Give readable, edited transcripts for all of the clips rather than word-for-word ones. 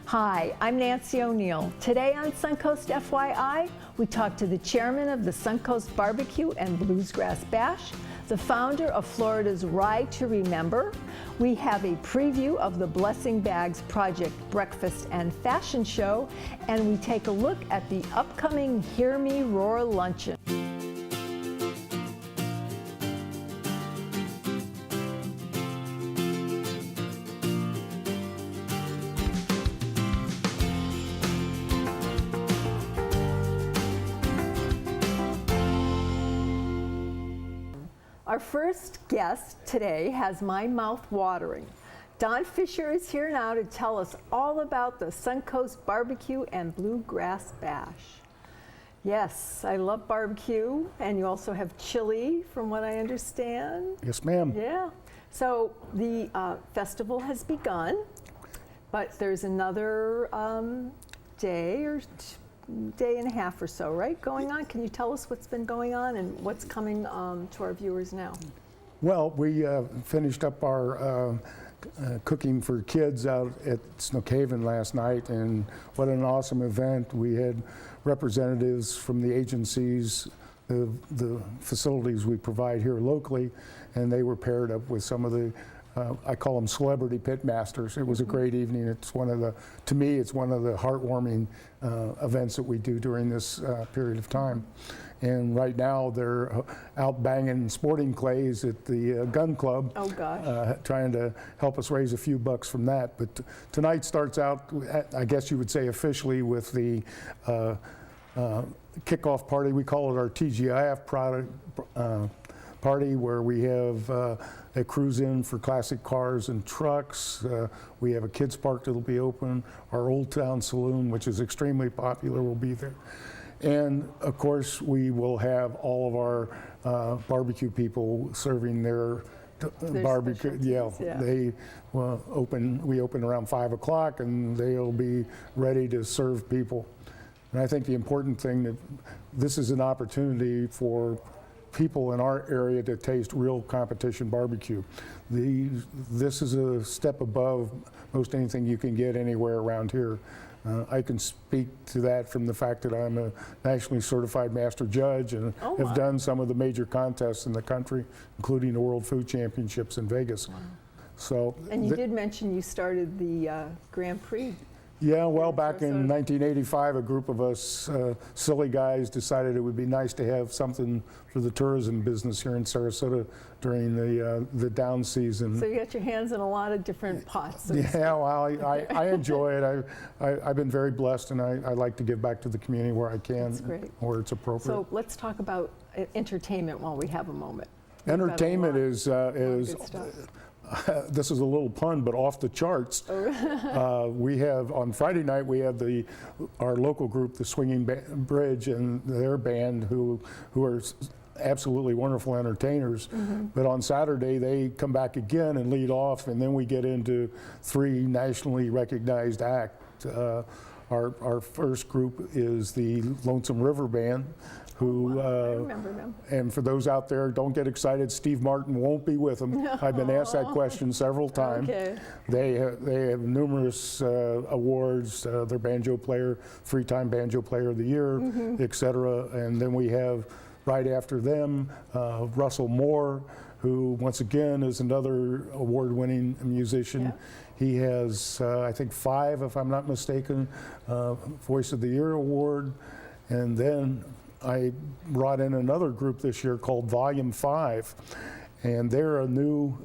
Hi, I'm Nancy O'Neill. Today on Suncoast FYI, we talk to the chairman of the Suncoast Barbecue and Bluegrass Bash, the founder of Florida's Rye to Remember. We have a preview of the Blessing Bags Project Breakfast and Fashion Show, and we take a look at the upcoming Hear Me Roar Luncheon. Our first guest today has my mouth watering. Don Fisher is here now to tell us all about the Suncoast Barbecue and Bluegrass Bash. Yes, I love barbecue, and you also have chili, from what I understand. Yes, ma'am. Yeah. So the festival has begun, but there's another day and a half or so, right, going on? Can you tell us what's been going on and what's coming to our viewers now? Well, we finished up our cooking for kids out at Snookhaven last night, and what an awesome event. We had representatives from the agencies, the facilities we provide here locally, and they were paired up with some of the I call them celebrity pit masters. It was a great evening. It's one of the, to me, it's one of the heartwarming events that we do during this period of time. And right now they're out banging sporting clays at the gun club. Oh gosh. Trying to help us raise a few bucks from that. But tonight starts out, I guess you would say officially, with the kickoff party. We call it our TGIF party, where we have a cruise in for classic cars and trucks. We have a kids park that'll be open. Our Old Town Saloon, which is extremely popular, will be there. And of course, we will have all of our barbecue people serving their barbecue. Yeah, they we open around 5 o'clock, and they'll be ready to serve people. And I think the important thing, that this is an opportunity for people in our area to taste real competition barbecue. This is a step above most anything you can get anywhere around here. I can speak to that from the fact that I'm a nationally certified master judge and have done some of the major contests in the country, including the World Food Championships in Vegas. Wow. So, and you did mention you started the Grand Prix. Yeah, well, back in 1985, a group of us silly guys decided it would be nice to have something for the tourism business here in Sarasota during the down season. So you got your hands in a lot of different pots. Yeah, well, I enjoy it. I've been very blessed, and I like to give back to the community where I can, where it's appropriate. So let's talk about entertainment while we have a moment. Entertainment is this is a little pun, but off the charts. We have, on Friday night, we have our local group, the Swinging Bridge, and their band, who are absolutely wonderful entertainers. But on Saturday, they come back again and lead off, and then we get into 3 nationally recognized acts. Our first group is the Lonesome River Band, who, I remember them. And for those out there, don't get excited, Steve Martin won't be with them. I've been asked that question several times. Okay. They have numerous awards, their banjo player, 3-time Banjo Player of the Year, et cetera. And then we have, right after them, Russell Moore, who once again is another award-winning musician. Yeah. He has, I think, 5, if I'm not mistaken, Voice of the Year award. And then I brought in another group this year called Volume 5, and they're a new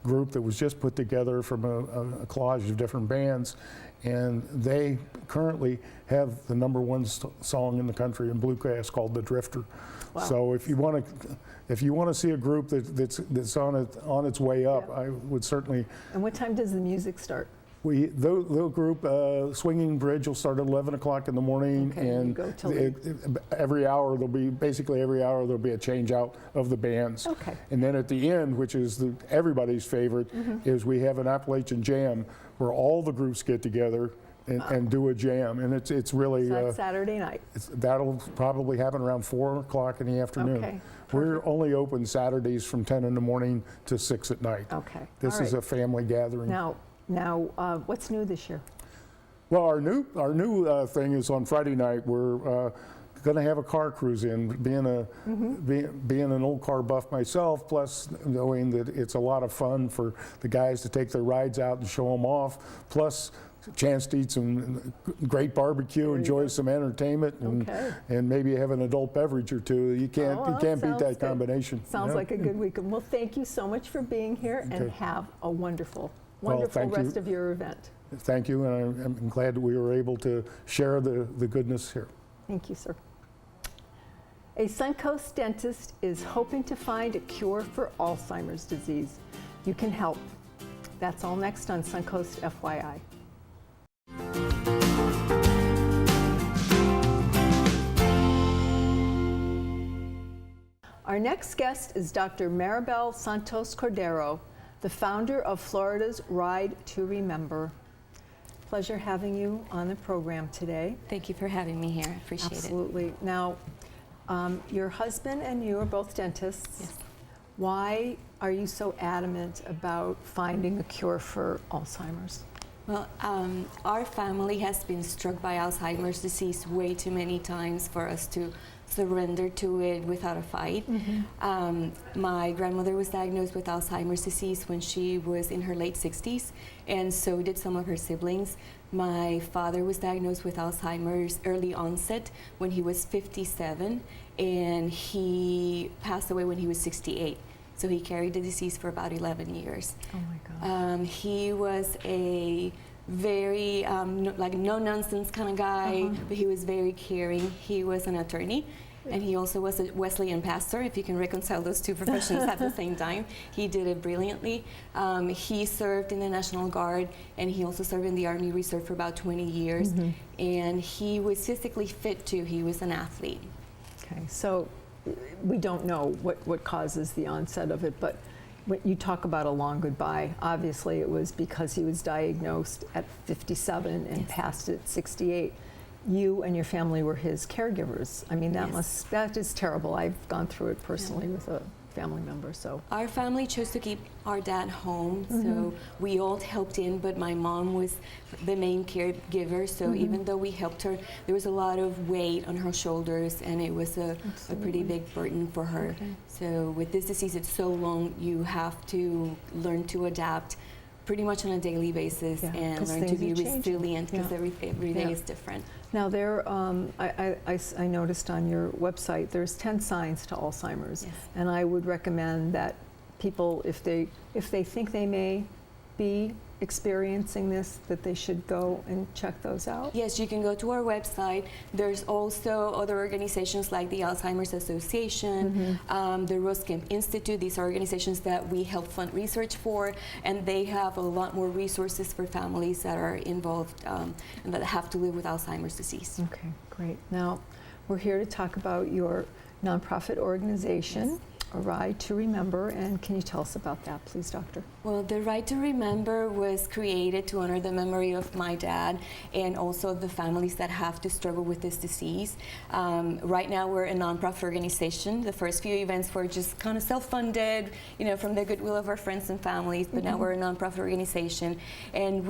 group that was just put together from a collage of different bands, and they currently have the #1 song in the country in bluegrass called The Drifter. Wow. So if you want to see a group that's on its way up, I would certainly. And what time does the music start? The group, Swinging Bridge, will start at 11 o'clock in the morning, and every hour there'll be a change out of the bands. Okay. And then at the end, which is everybody's favorite, is we have an Appalachian Jam where all the groups get together and do a jam, and it's really that's Saturday night. That'll probably happen around 4 o'clock in the afternoon. Okay. We're only open Saturdays from 10 in the morning to 6 at night. Okay. This is a family gathering. Now, what's new this year? Well, our new thing is on Friday night. We're going to have a car cruise in. Being an old car buff myself, plus knowing that it's a lot of fun for the guys to take their rides out and show them off, plus a chance to eat some great barbecue, enjoy some entertainment, and maybe have an adult beverage or two. You can't beat that combination. Sounds like a good weekend. Well, thank you so much for being here, and have a wonderful rest of your event. Thank you, and I'm glad that we were able to share the goodness here. Thank you, sir. A Suncoast dentist is hoping to find a cure for Alzheimer's disease. You can help. That's all next on Suncoast FYI. Our next guest is Dr. Maribel Santos Cordero, the founder of Florida's Ride to Remember. Pleasure having you on the program today. Thank you for having me here. I appreciate it. Absolutely. Now, your husband and you are both dentists. Yes. Why are you so adamant about finding a cure for Alzheimer's? Well, our family has been struck by Alzheimer's disease way too many times for us to surrender to it without a fight. My grandmother was diagnosed with Alzheimer's disease when she was in her late 60s, and so did some of her siblings. My father was diagnosed with Alzheimer's early onset when he was 57, and he passed away when he was 68. So he carried the disease for about 11 years. Oh my gosh. He was a very no-nonsense kind of guy, but he was very caring. He was an attorney, and he also was a Wesleyan pastor, if you can reconcile those two professions at the same time. He did it brilliantly. He served in the National Guard, and he also served in the Army Reserve for about 20 years. And he was physically fit too. He was an athlete. Okay, so we don't know what causes the onset of it, but when you talk about a long goodbye, obviously it was because he was diagnosed at 57 and passed at 68. You and your family were his caregivers. I mean, that is terrible. I've gone through it personally with a family member. So our family chose to keep our dad home, so we all helped in, but my mom was the main caregiver, so even though we helped her, there was a lot of weight on her shoulders, and it was a pretty big burden for her. So with this disease, it's so long, you have to learn to adapt pretty much on a daily basis and learn to be resilient, because every day is different. Now there, I noticed on your website, there's 10 signs to Alzheimer's, and I would recommend that people, if they think they may be experiencing this, that they should go and check those out? Yes, you can go to our website. There's also other organizations like the Alzheimer's Association, the Roskam Institute. These are organizations that we help fund research for, and they have a lot more resources for families that are involved and that have to live with Alzheimer's disease. Okay, great. Now, we're here to talk about your nonprofit organization, A Ride to Remember, and can you tell us about that, please, Doctor? Well, the Ride to Remember was created to honor the memory of my dad and also the families that have to struggle with this disease. Right now, we're a nonprofit organization. The first few events were just kind of self-funded, you know, from the goodwill of our friends and families, but now we're a nonprofit organization, and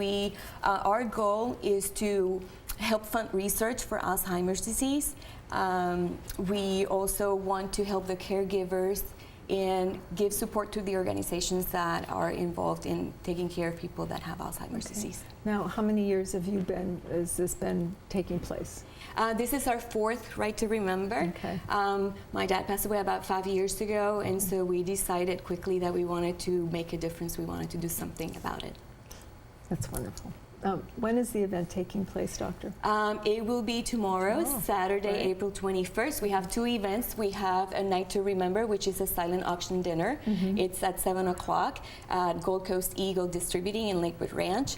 our goal is to help fund research for Alzheimer's disease. We also want to help the caregivers and give support to the organizations that are involved in taking care of people that have Alzheimer's disease. Now, how many years has this been taking place? This is our fourth Ride to Remember. Okay. My dad passed away about 5 years ago, and so we decided quickly that we wanted to make a difference. We wanted to do something about it. That's wonderful. When is the event taking place, Doctor? It will be tomorrow, Saturday, right. April 21st. We have two events. We have a Night to Remember, which is a silent auction dinner. It's at 7 o'clock at Gold Coast Eagle Distributing in Lakewood Ranch.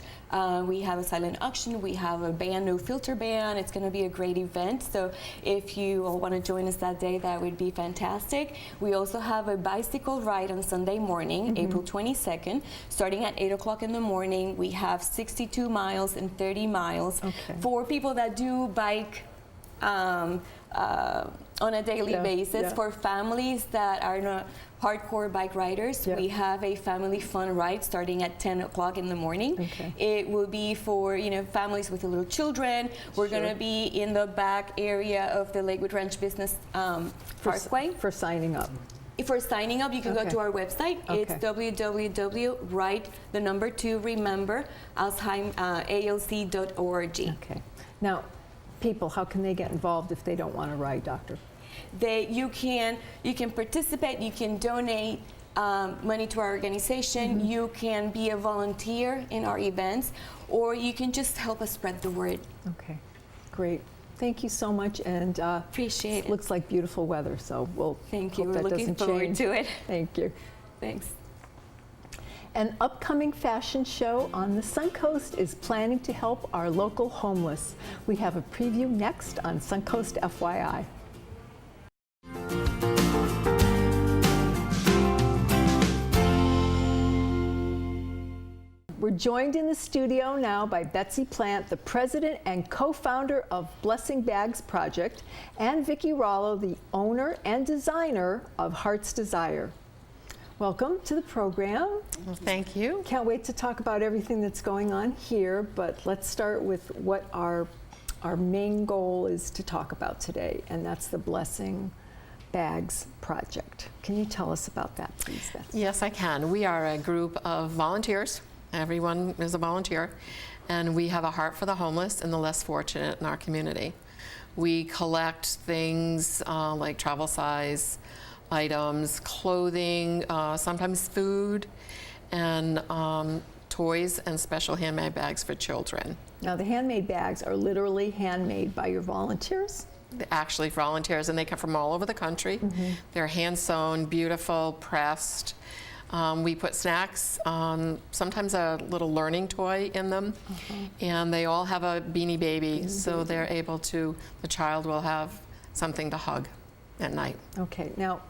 We have a silent auction. We have a band, no filter band. It's going to be a great event. So if you all want to join us that day, that would be fantastic. We also have a bicycle ride on Sunday morning, April 22nd, starting at 8 o'clock in the morning. We have 62 miles and 30 miles for people that do bike on a daily Yeah, basis. yeah. For families that are not hardcore bike riders, Yeah. we have a family fun ride starting at 10 o'clock in the morning. Okay. It will be for families with little children. We're Sure. going to be in the back area of the Lakewood Ranch Business Parkway. For signing up. For signing up, you can go Okay. to our website. It's Okay. www.write2remember.alc.org. Okay. Now, people, how can they get involved if they don't want to ride, Doctor? You can participate. You can donate money to our organization. Mm-hmm. You can be a volunteer in our events, or you can just help us spread the word. Okay, great. Thank you so much, and Appreciate it. looks like beautiful weather, so we'll Thank you. hope We're that looking doesn't forward change. to it. Thank you. Thanks. An upcoming fashion show on the Suncoast is planning to help our local homeless. We have a preview next on Suncoast FYI. We're joined in the studio now by Betsy Plant, the president and co-founder of Blessing Bags Project, and Vicki Rollo, the owner and designer of Heart's Desire. Welcome to the program. Well, thank you. Can't wait to talk about everything that's going on here, but let's start with what our main goal is to talk about today, and that's the Blessing Bags Project. Can you tell us about that, please, Betsy? Yes, I can. We are a group of volunteers. Everyone is a volunteer, and we have a heart for the homeless and the less fortunate in our community. We collect things like travel size items, clothing, sometimes food, and toys and special handmade bags for children. Now, the handmade bags are literally handmade by your volunteers? They're actually volunteers, and they come from all over the country. They're hand sewn, beautiful, pressed. We put snacks, sometimes a little learning toy in them, and they all have a Beanie Baby, so they're able to, the child will have something to hug at night. Okay, now,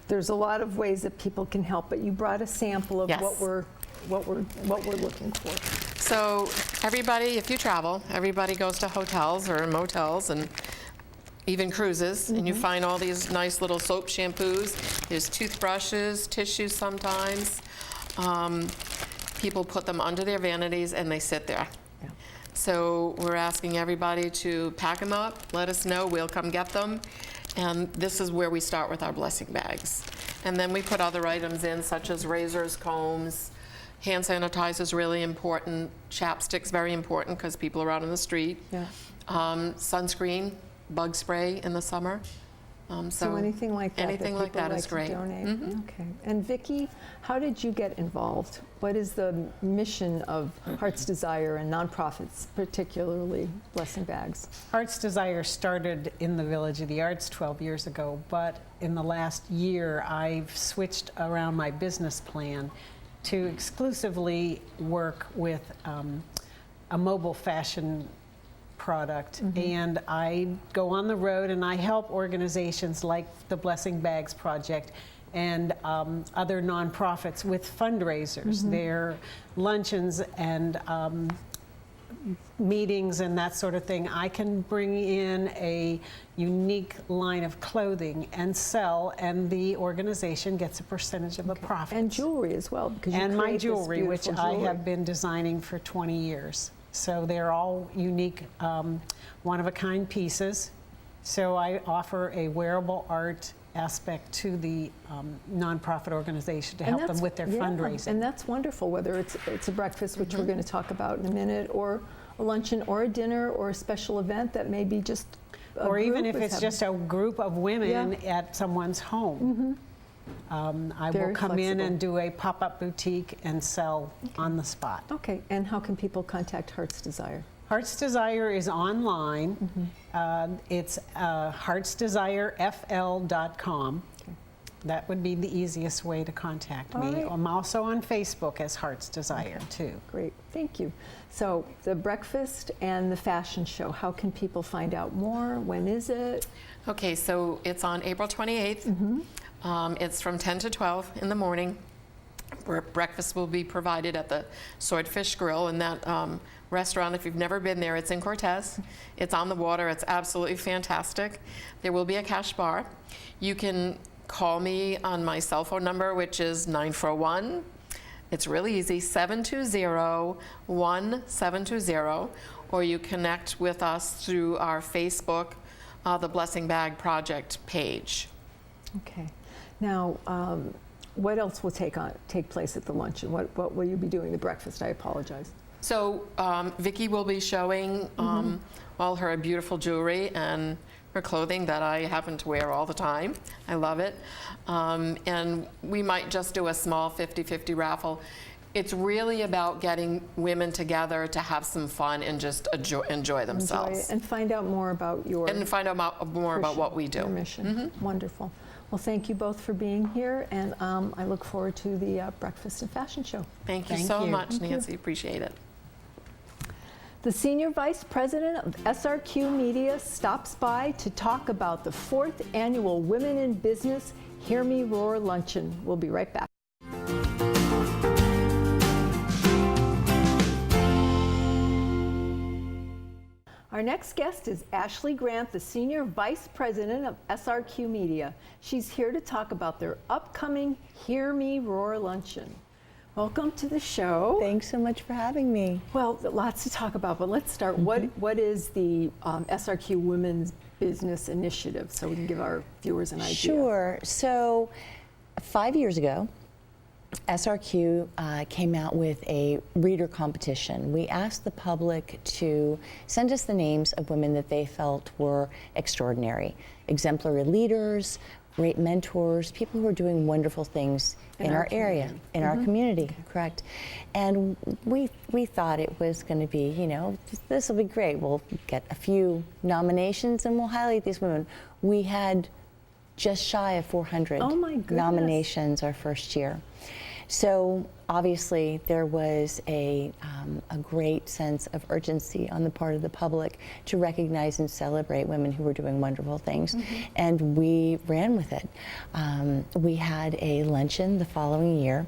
there's a lot of ways that people can help, but you brought a sample of Yes. what we're looking for. So everybody, if you travel, everybody goes to hotels or motels and even cruises, and you find all these nice little soap shampoos. There's toothbrushes, tissues sometimes. People put them under their vanities and they sit there. Yeah. So we're asking everybody to pack them up, let us know, we'll come get them. And this is where we start with our blessing bags. And then we put other items in, such as razors, combs, hand sanitizer is really important, chapstick's very important because people are out on the street. Yeah. Sunscreen, bug spray in the summer. So anything like that? anything like people that is to great. Donate? Okay. And Vicki, how did you get involved? What is the mission of Heart's Desire and nonprofits, particularly Blessing Bags? Heart's Desire started in the Village of the Arts 12 years ago, but in the last year I've switched around my business plan to exclusively work with a mobile fashion product, and I go on the road and I help organizations like the Blessing Bags Project and other nonprofits with fundraisers, their luncheons and meetings and that sort of thing. I can bring in a unique line of clothing and sell, and the organization gets a percentage of the profits. And jewelry as well, because you And my create this jewelry, which beautiful I jewelry. have been designing for 20 years. So they're all unique, one-of-a-kind pieces. So I offer a wearable art aspect to the nonprofit organization to help them with their fundraising. And that's wonderful, whether it's a breakfast, which we're going to talk about in a minute, or a luncheon, or a dinner, or a special event that may be just a Or even group if is it's having. just a group of women at someone's home. I will Very come in flexible. and do a pop-up boutique and sell on the spot. Okay, and how can people contact Heart's Desire? Heart's Desire is online. It's heartsdesirefl.com. Okay. That would be the easiest way to contact All me. right. I'm also on Facebook as Heart's Desire, too. Great, thank you. So the breakfast and the fashion show, how can people find out more? When is it? Okay, so it's on April 28th. It's from 10 to 12 in the morning. Breakfast will be provided at the Swordfish Grill, and that restaurant, if you've never been there, it's in Cortez. It's on the water. It's absolutely fantastic. There will be a cash bar. You can call me on my cell phone number, which is 941. It's really easy, 720-1720, or you connect with us through our Facebook, the Blessing Bag Project page. Okay. Now, what else will take place at the luncheon? What will you be doing? The breakfast, I apologize. So Vicki will be showing all her beautiful jewelry and her clothing that I happen to wear all the time. I love it. And we might just do a small 50-50 raffle. It's really about getting women together to have some fun and just enjoy themselves. Enjoy it and find out more about your And find out more about what we do. Your mission. Wonderful. Well, thank you both for being here, and I look forward to the Breakfast and Fashion Show. Thank you so much, Nancy. Appreciate it. The Senior Vice President of SRQ Media stops by to talk about the 4th Annual Women in Business Hear Me Roar Luncheon. We'll be right back. Our next guest is Ashley Grant, the Senior Vice President of SRQ Media. She's here to talk about their upcoming Hear Me Roar Luncheon. Welcome to the show. Thanks so much for having me. Well, lots to talk about, but let's start. What is the SRQ Women's Business Initiative, so we can give our viewers an idea? Sure. So 5 years ago, SRQ came out with a reader competition. We asked the public to send us the names of women that they felt were extraordinary, exemplary leaders, great mentors, people who are doing wonderful things in our area, in our community, correct. And we thought it was going to be, you know, this will be great. We'll get a few nominations and we'll highlight these women. We had just shy of 400 nominations our first year. So obviously there was a great sense of urgency on the part of the public to recognize and celebrate women who were doing wonderful things, and we ran with it. We had a luncheon the following year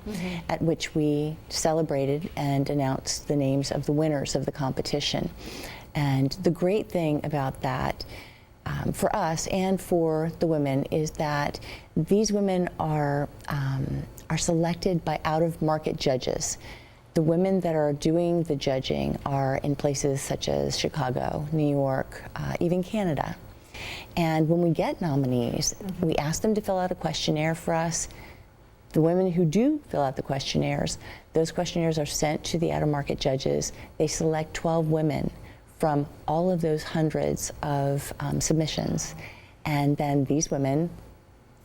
at which we celebrated and announced the names of the winners of the competition. And the great thing about that for us and for the women is that these women are selected by out-of-market judges. The women that are doing the judging are in places such as Chicago, New York, even Canada. And when we get nominees, we ask them to fill out a questionnaire for us. The women who do fill out the questionnaires, those questionnaires are sent to the out-of-market judges. They select 12 women from all of those hundreds of submissions. And then these women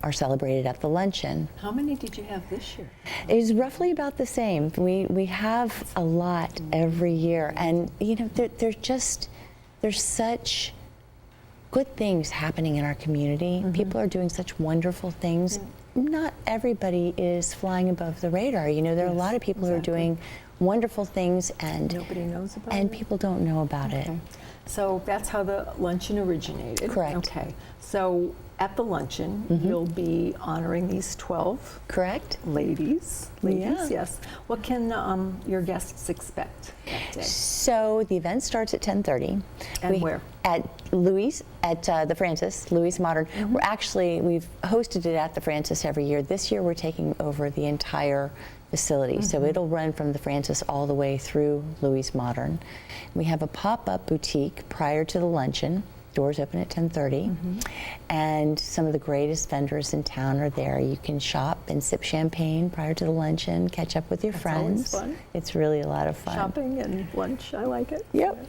are celebrated at the luncheon. How many did you have this year? It is roughly about the same. We have a lot every year, and you know, there's such good things happening in our community. People are doing such wonderful things. Not everybody is flying above the radar. You know, there are a lot of people who are doing wonderful things, and nobody knows about it. And people don't know about it. So that's how the luncheon originated. Correct. Okay. So at the luncheon, you'll be honoring these 12 Correct. ladies. Yeah. Yes. What can your guests expect that day? So the event starts at 10:30. And where? At Louis, at the Francis, Louis Modern. We've hosted it at the Francis every year. This year we're taking over the entire facility. So it'll run from the Francis all the way through Louis Modern. We have a pop-up boutique prior to the luncheon. Doors open at 10:30, and some of the greatest vendors in town are there. You can shop and sip champagne prior to the luncheon, catch up with your friends. Always fun. It's really a lot of fun. Shopping and lunch, I like it. Yep.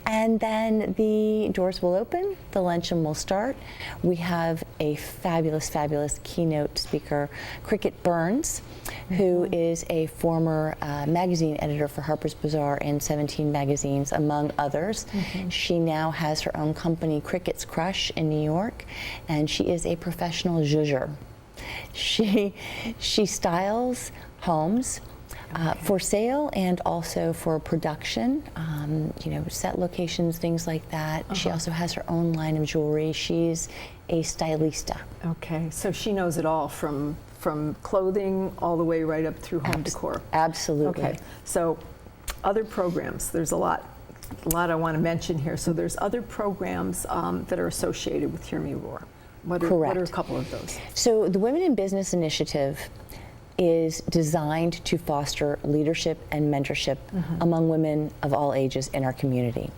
And then the doors will open, the luncheon will start. We have a fabulous, fabulous keynote speaker, Cricket Burns, who is a former magazine editor for Harper's Bazaar and 17 magazines, among others. She now has her own company, Cricket's Crush, in New York, and she is a professional zhuzher. She styles homes for sale and also for production, you know, set locations, things like that. She also has her own line of jewelry. She's a stylista. Okay, so she knows it all from from clothing all the way right up through home decor. Absolutely. Okay, so other programs, there's a lot I want to mention here. So there's other programs that are associated with Hear Me Roar. What are a couple of those? So the Women in Business Initiative is designed to foster leadership and mentorship among women of all ages in our community.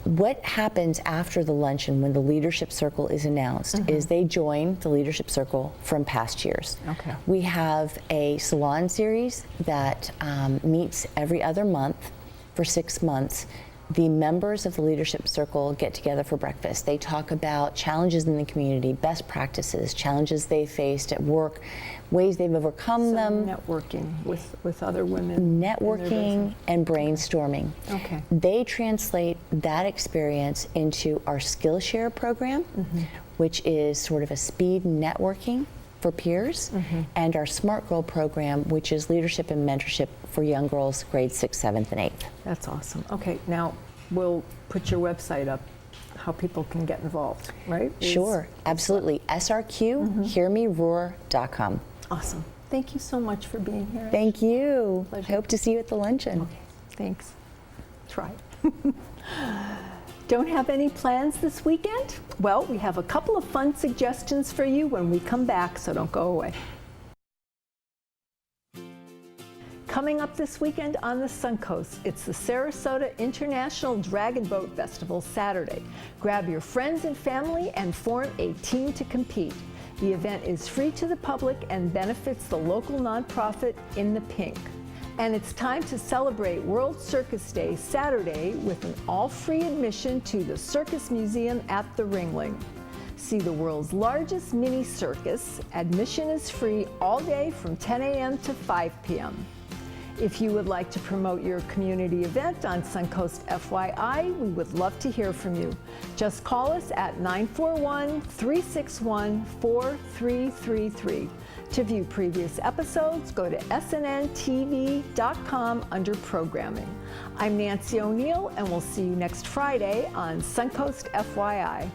What happens after the luncheon when the leadership circle is announced is they join the leadership circle from past years. Okay. We have a salon series that meets every other month for 6 months. The members of the leadership circle get together for breakfast. They talk about challenges in the community, best practices, challenges they faced at work, ways they've overcome them. Networking with other women. Networking and brainstorming. Okay. They translate that experience into our Skillshare program, which is sort of a speed networking for peers, and our Smart Girl program, which is leadership and mentorship for young girls grades 6th, 7th, and 8th. That's awesome. Okay, now we'll put your website up, how people can get involved, right? Sure, absolutely. SRQ, hearmeroar.com. Awesome. Thank you so much for being here. Thank you. Pleasure. Hope to see you at the luncheon. Okay, thanks. Try. Don't have any plans this weekend? Well, we have a couple of fun suggestions for you when we come back, so don't go away. Coming up this weekend on the Suncoast, it's the Sarasota International Dragon Boat Festival Saturday. Grab your friends and family and form a team to compete. The event is free to the public and benefits the local nonprofit In the Pink. And it's time to celebrate World Circus Day Saturday with an all-free admission to the Circus Museum at the Ringling. See the world's largest mini circus. Admission is free all day from 10 a.m. to 5 p.m. If you would like to promote your community event on Suncoast FYI, we would love to hear from you. Just call us at 941-361-4333. To view previous episodes, go to snntv.com under Programming. I'm Nancy O'Neill, and we'll see you next Friday on Suncoast FYI.